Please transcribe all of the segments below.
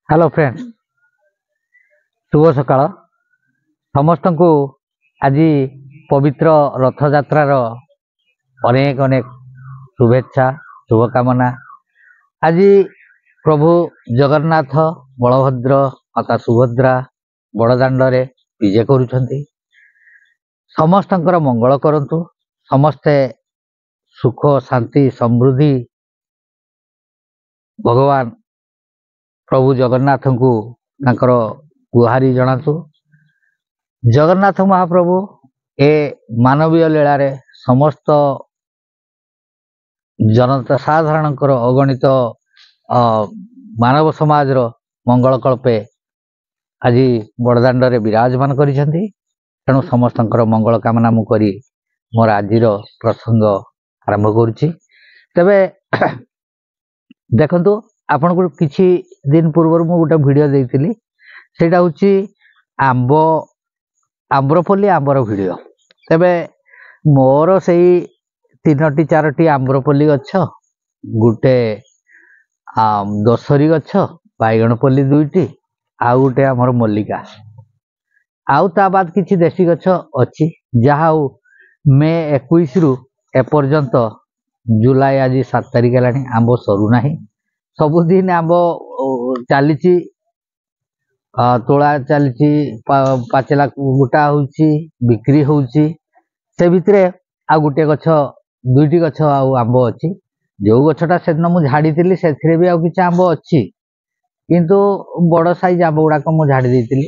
Hello friends, शुभ सकाळ समस्त को आज पवित्र रथ यात्रार अनेक अनेक शुभेच्छा शुभकामना। आज प्रभु जगन्नाथ बलभद्र माता सुभद्रा बड़दाण्डे विजय करुछंती। समस्तंकर मंगल करंतु, समस्ते सुख शांति समृद्धि भगवान प्रभु जगन्नाथ को तांकर गुहारी जनातु। जगन्नाथ महाप्रभु ए मानवीय लीला रे समस्त जनता साधारण अगणित मानव समाज रो मंगल कल्पे आज बड़दाण्ड रे विराजमान करिसेंती। तेणु समस्तंकर मंगल कामना मु करी मोर आजिर प्रसंग आरंभ करुछि। तबे देखंतु आपण को किछि दिन पूर्व मु गोटे वीडियो देइतिली, सेटा होछि आम्रपल्ली आंबर वीडियो। तबे मोर सेई 3टी 4टी आम्रपल्ली गछ, गोटे दशरी गछ, बैगणपल्ली 2टी, आउ गोटे आमर मल्लिका, आउ ता बाद किछि देशी गछ अछि। जहा मे 21 रु एपर्यंत जुलाई आज 7 तारिख हेलानी आंब सरू नाही। सबुदिन आंब चली तोला चली पाचेला गोटा होउची बिक्री होउची। से भितरे आ गोटे गछ 2टी गछ आंब अच्छी। जो गछटा से दिन मुझे झाड़ी से भी किसी आंब अच्छी, किंतु बड़ साइज आंब गुड़ाक मुझे झाड़ी देती।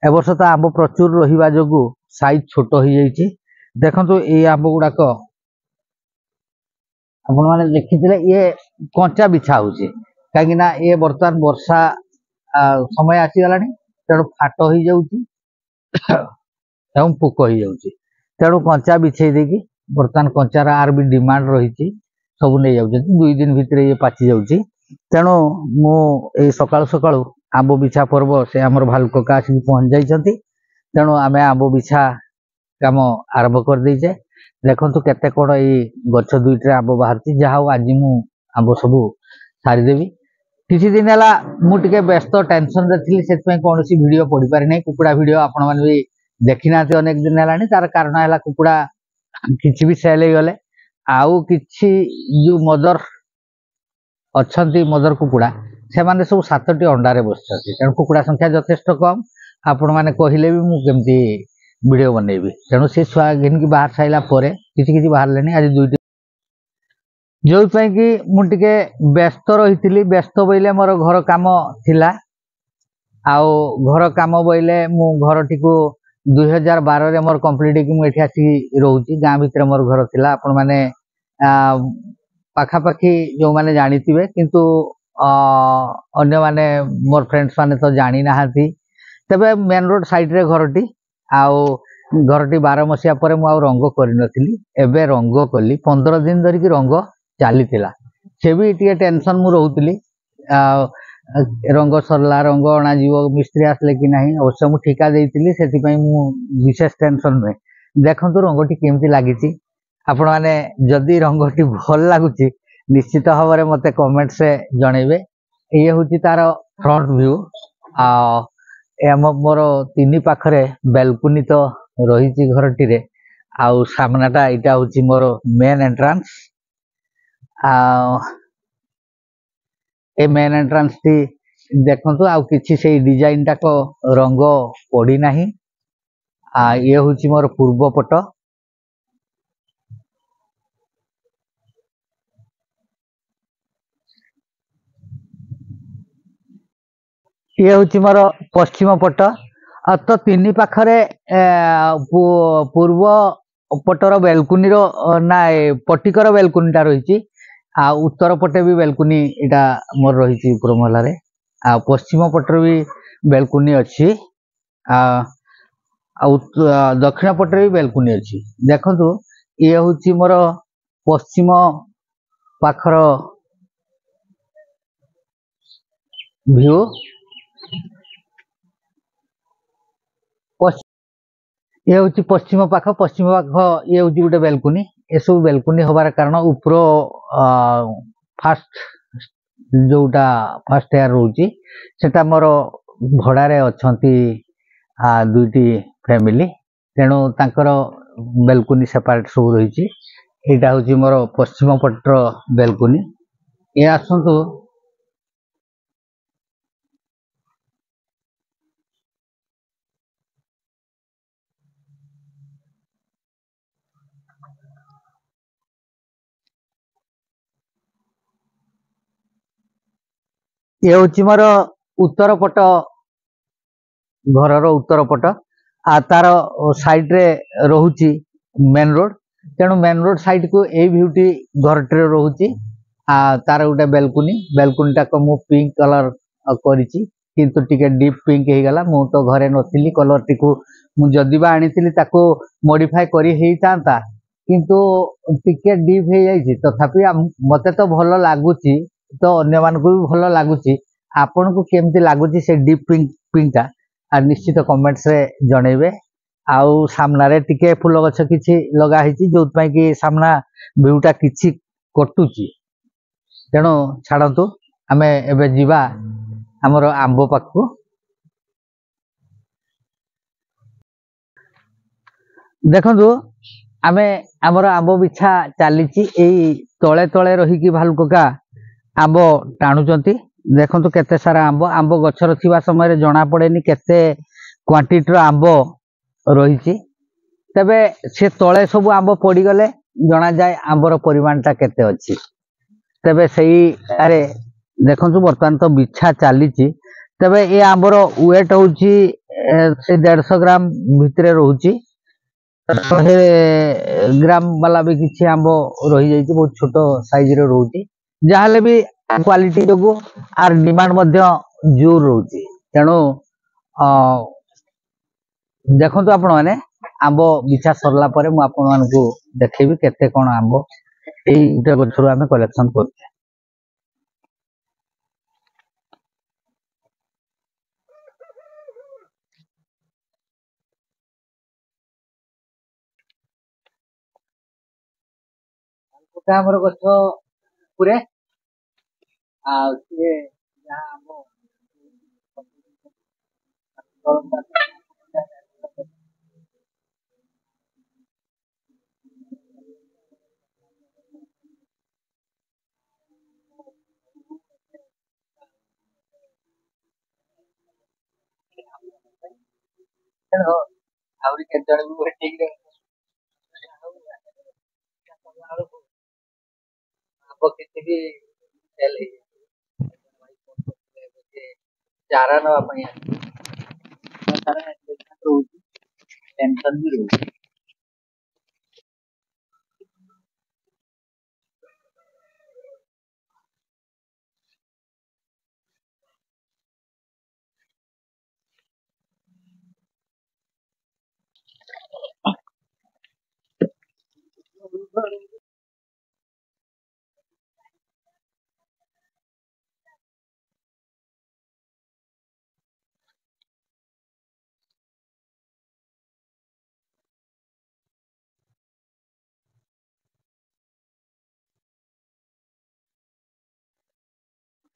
ए वर्ष तो आंब प्रचुर रहा जो साइज छोट हो जाइए। देखो ये आंब गुड़ाक आपण मैंने देखी ये कंचा बिछा हो कहीं ये बर्तमान वर्षा समय आसीगला, तेणु फाट हो जाऊँगी पोक हो जाऊँगी। तेणु कंचा बिछे देकी बर्तमान कंचार आर भी डिमांड रही सब नहीं जाऊँ। 2 दिन भितर ये पाची जाऊँगी। तेणु मु सकाळु सकाळु आंब बिछा पर्व से आमर भालु कका आसिक पहुँच जाइछंती। तेणु आमे आंब बिछा काम आरंभ कर देइछे। देखंतु केते कोन ई गछ 2टी आंब बाहरची। जहा आज मु आंब सबू सारीदेवी। किसी दिन है मुझे व्यस्त टेंशन रे थी, से कौन वीडियो पढ़ी पारि नहीं। कुकुड़ा वीडियो आपण मैंने भी देखी ना अनेक दिन है। तार कारण है कुकुड़ा किसी भी सेल हो गले, आउ किछि जो मदर अच्छा मदर कुकुड़ा से माने सब 7टी अंडारे बसती। तेणु कुकुड़ा संख्या यथेष्ट कम। आपण मैंने कहले भी मुझे वीडियो बनैबी। तेणु से छुआ घिन की बाहर साइला किसी बाहर लेनी। आज 2टी जो कि मुझे व्यस्त रही। व्यस्त बोले मोर घर काम थिला, आउ घर काम बोले मु घर टी 2012 रे मोर कंप्लीट की मुझे आसी रोची। गाँ भितर मोर घर थिला। आपण माने पाखापाखी जो माने जानी थिबे, किंतु अन्य माने मोर फ्रेंड्स माने तो जानी नाहांती। तबे मेन रोड साइड रे घरटी, आउ घरटी 12 मसिया परे मु आउ रंग करि नथिली। एबे रंग कली 15 दिन धरि की रंग चली से भी टे टेंशन मु रोली। रंग सरला, रंग अणा जीव, मिस्त्री आसले कि नहीं, अवश्य मु ठिका देइतिली, सेति मु विशेष टेंशन नुहे। देखंतु रंगटी केमती लागिची। आपण माने जदि रंगटी भल लागुची निश्चित भाव में मते कमेंट से जनइबे। ये होची तार फ्रंट व्यू। मोर 3 पाखरे बेलकुनी तो रही घरटी रे। आउ सामनाटा इटा होची मोर मेन एंट्रांस। ए मेन एंट्रांस टी देखंतु आउ किछि से डिजाइन टाक रंग पड़ी नाही। ये होची मोर पूर्व पट। ये होची मोर पश्चिम पट। तो 3 पाखरे पूर्व पटर बेलकुनी रो ना पटिकर बेलकुनीटा रही। आ उत्तर पटे भी बेलकुनी इटा मोर रही ऊपर महला रे। आ पश्चिम पटर भी बेलकुनी अच्छी। दक्षिण पटे भी बेलकुनी अच्छी। देखंतु ये होची मोर पश्चिम पाखर व्यू। ये हूँ पश्चिम पाख ये हूँ गोटे बेलकुनी। ये सब बेलकुनी हबार कारण ऊपर फास्ट जोटा फर्स्ट इयर रोची सेटा मोर भड़ारे अछंती दुईटी फैमिली तेणु तांकर बेलकुनी सेपरेट सब रही। यहाँ हूँ मोर पश्चिम पटर बेलकुनी ये आसतु ये हूँ मोर उत्तर पट घर उत्तर पट आ तार साइड रे रोची मेन रोड तेणु मेन रोड साइड को ए ब्यूटी घर टे रोची तार गोटे बेलकुनी बेलकुनी टाक मु पिंक कलर करिछि किंतु टिके डीप पिंक हो गला मु तो घरे नथिली कलर टी को मु जदि बा आनिथिली ताको मॉडिफाई करी हेई तांता किंतु टिके डीप हो जाइछि तथापि मते तो भलो लागुछि तो अन्य मान को भी भलो लागुछि आपन को केमती लागुछि से डीप पिंक पिंक आ निश्चित कमेंट्स रे जणेबे आउ सामना रे टिके फूल गछ किछि लगा हिछि जोत पई कि सामना व्यूटा किछि कटुछि तेणु छाड़तु आमे एबे जीवा हमर आंबो पाखु देखंतु आमे हमर आंबो बिछा चलीछि एई तळे तळे रही कि भालुका आंबो टाणुचंती देखंतु केते सारा आंबो आंबो गछर थिबा समय रे जणा पड़ेनी केते क्वांटिटी रो आंबो रही तबे से तले सब आंब पड़ी गले जना जाए आंबर परिमाणटा केते अछि तबे सही अरे देखंतु बर्तमान तो बिछा चली तबे ये आंबर वेट होची से 150 ग्राम भितरे रहूची 100 ग्राम वाला भी किछि आंब रही जाई बहुत छोट साइज रे रहूची जाहले भी क्वालिटी जोगु आर डिमांड मध्य जोर रहूची तेणु देखंतु आपण माने आंब बिछा सरला परे मु आपण मानकु देखेबी केते कोन आंब एई उटा गछरु आमे कलेक्शन करछे उटा हमर गछ पुरे आ से या आंब तेणु आउरी केते जण भी ठीक रे आंब किछि भी सेल हे चारा नवा पई सारा टेंशन भी रहू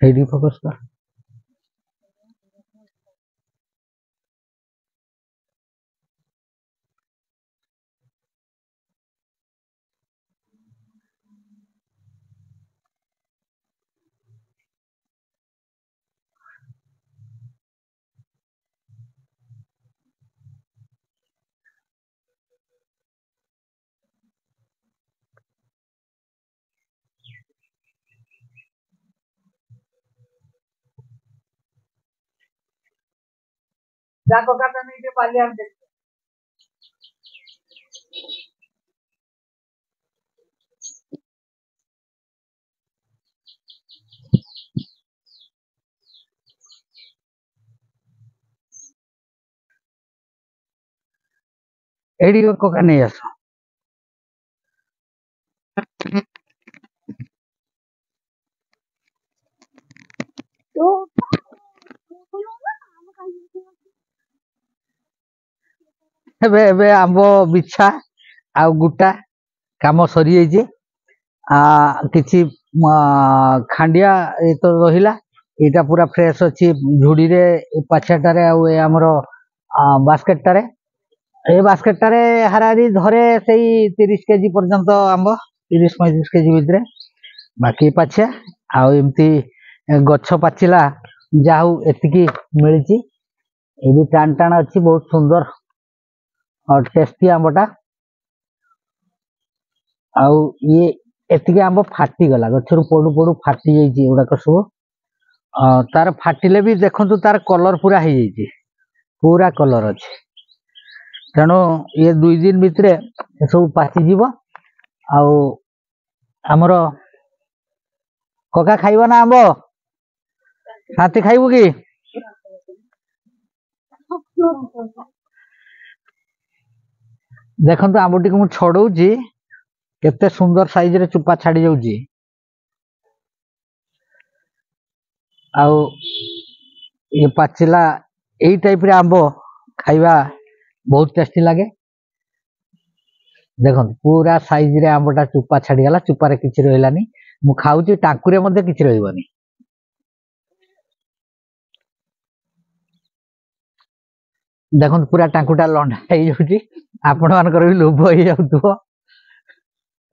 हेडी फोकस कर जाको काटा नहीं दे पाले हम देख एडी को का नहीं आसो एबे एबे आंबो बिछा आ गुटा काम सरी जाइए किछि खांडिया ये तो रहिला एटा पूरा फ्रेश अच्छी झुड़ी रे पाछाटारे आउ ए हमर बास्केट टारे ए बास्केट टारे हाराहारी धरे से 30 केजी पर्यंत आंब 30-35 केजी भितर बाकी पाछिया आउ एमती गछ पाचिला जाऊ एतिकी मिली ये भी टाण टाण अच्छी बहुत सुंदर और टेस्टी आंबटा आउ ये एतिकी आंब फाटी गला गछरु पड़ू पड़ू फाटी जाइए एगुड़ाक सब तार फाटिले भी देखु तार कलर पूरा हो जाइए पूरा कलर अच्छे तेणु ये 2 दिन भितर सब पाचिज आमर कका खाइब ना आंब हाथी खाइबू कि देखो आंब टी मु छड़ौची केते सुंदर साइज रे चुपा छाड़ी जाउची आउ ये पाचिला यही टाइप रे आंब खाइबा बहुत टेस्टी लगे देखो पूरा साइज रे आंबटा चुपा छाड़ी गला चुपारे किछि रहिलानी मु खाउची टांकुरे मध्ये किछि रहिबनी देखो पूरा टांकुटा लंडा हो जाउची आपण मानकर भी लोभ हो जाउथो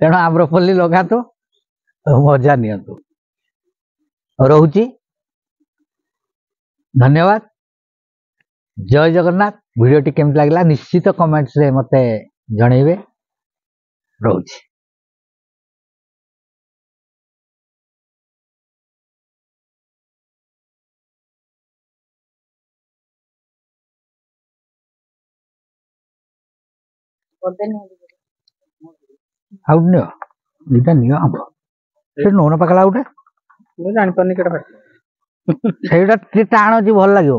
तेणु आम्रपल्ली लगातु मजा नियंतु रहुची धन्यवाद जय जगन्नाथ वीडियोटी केमती लागला निश्चित कमेंट्स रे मते जणेबे रहुची। आउट नियो दिटा नियो आंब से नोन पकला उठे ମୁଁ ଜାଣିପାରୁନି କେଟା ଫାଟି ସେଇଟା ଟିକେ ଟାଣ ଅଛି ଭଲ ଲାଗିବ